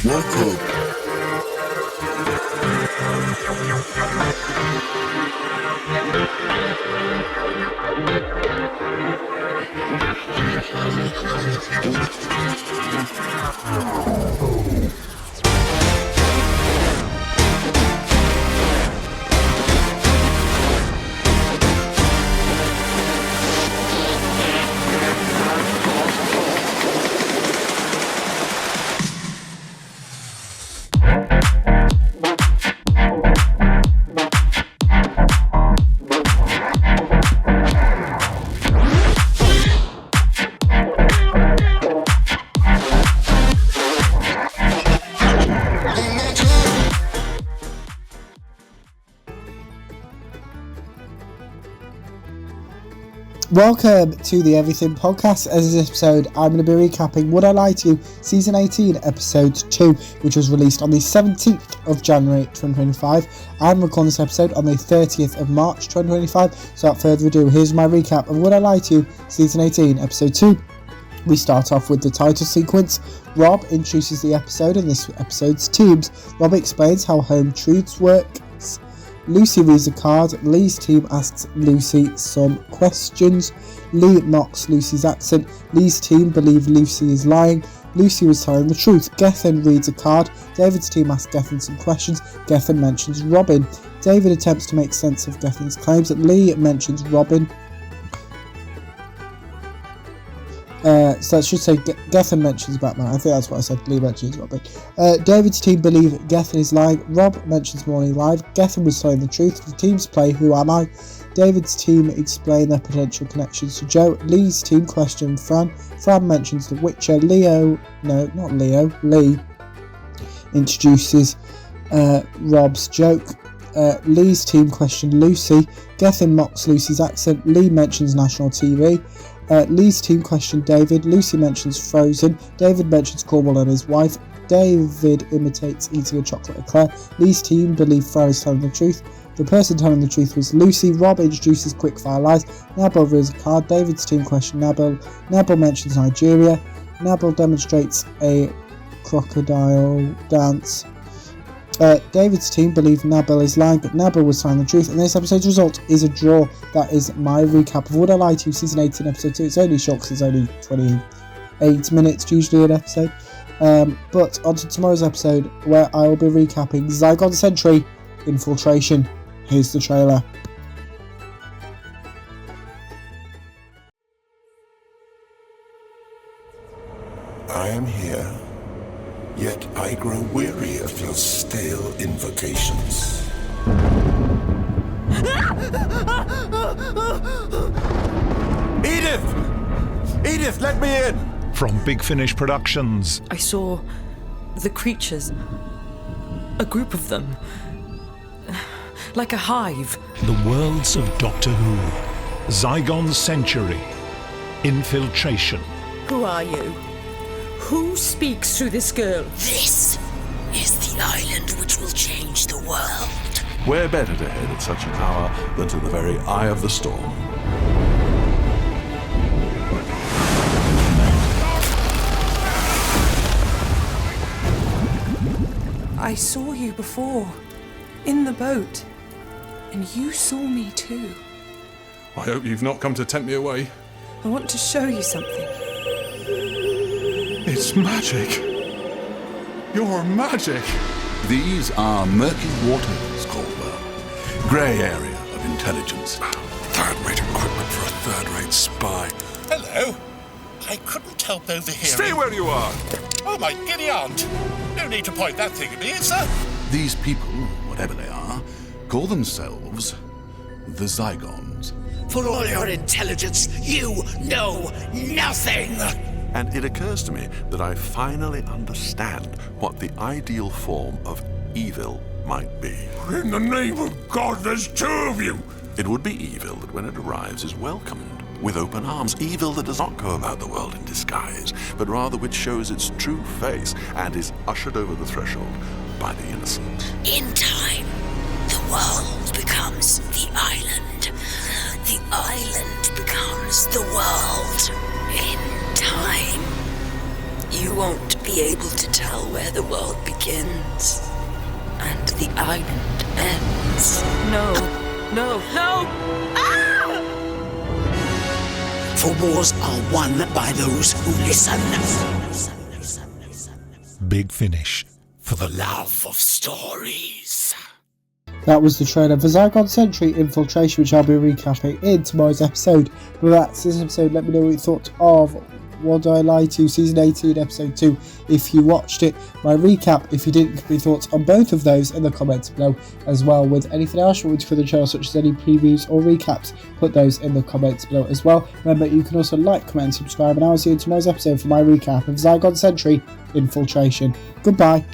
Welcome. Welcome to the Everything Podcast. As this episode, I'm going to be recapping Would I Lie to You, Season 18, Episode 2, which was released on the 17th of January 2025. I'm recording this episode on the 30th of March 2025, so without further ado, here's my recap of Would I Lie to You, Season 18, Episode 2. We start off with the title sequence. Rob introduces the episode and this episode's teams. Rob explains how home truths works. Lucy reads a card. Lee's team asks Lucy some questions. Lee mocks Lucy's accent. Lee's team believe Lucy is lying. Lucy was telling the truth. Gethin reads a card. David's team asks Gethin some questions. Gethin mentions Robin. David attempts to make sense of Gethin's claims. Lee mentions Robin. So I should say Gethin mentions Batman. I think that's what I said. Lee mentions Robin. David's team believe Gethin is lying. Rob mentions Morning Live. Gethin was telling the truth. The teams play Who Am I? David's team explain their potential connections to Joe. Lee's team question Fran. Fran mentions The Witcher. Lee introduces Rob's joke. Lee's team question Lucy. Gethin mocks Lucy's accent. Lee mentions national TV. Lee's team questioned David. Lucy mentions Frozen. David mentions Cornwall and his wife. David imitates eating a chocolate eclair. Lee's team believe Fran is telling the truth. The person telling the truth was Lucy. Rob introduces quickfire lies. Nabil reveals a card. David's team questioned Nabil. Nabil mentions Nigeria. Nabil demonstrates a crocodile dance. David's team believe Nabil is lying, but Nabil was telling the truth, and this episode's result is a draw. That is my recap of Would I Lie to You, Season 18, Episode 2. It's only short because it's only 28 minutes usually an episode. But on to tomorrow's episode, where I will be recapping Zygon Sentry Infiltration. Here's the trailer. I am here, yet I grow weary of your stale invocations. Edith! Edith, let me in! From Big Finish Productions. I saw the creatures. A group of them. Like a hive. The worlds of Doctor Who. Zygon Century. Infiltration. Who are you? Who speaks through this girl? This is the island which will change the world. Where better to head at such an hour than to the very eye of the storm? I saw you before, in the boat, and you saw me too. I hope you've not come to tempt me away. I want to show you something. It's magic. You're magic. These are murky waters, Caldwell. Grey area of intelligence. Third-rate equipment for a third-rate spy. Hello. I couldn't help overhearing... Stay where you are. Oh, my giddy aunt. No need to point that thing at me, is there? These people, whatever they are, call themselves the Zygons. For all your intelligence, you know nothing! And it occurs to me that I finally understand what the ideal form of evil might be. In the name of God, there's two of you! It would be evil that when it arrives is welcomed with open arms. Evil that does not go about the world in disguise, but rather which shows its true face and is ushered over the threshold by the innocent. In time, the world becomes the island. The island becomes the world. In time, you won't be able to tell where the world begins and the island ends. No. For wars are won by those who listen. Big Finish for the Love of stories. That was the trailer for Zygon Sentry Infiltration, which I'll be recapping in tomorrow's episode. But that's this episode. Let me know what you thought of What Did I Lie To, Season 18, Episode 2, if you watched it. My recap, if you didn't, give me thoughts on both of those in the comments below, as well with anything else you want to for the channel, such as any previews or recaps. Put those in the comments below as well. Remember, you can also like, comment and subscribe, and I'll see you in tomorrow's episode for my recap of Zygon Sentry Infiltration. Goodbye.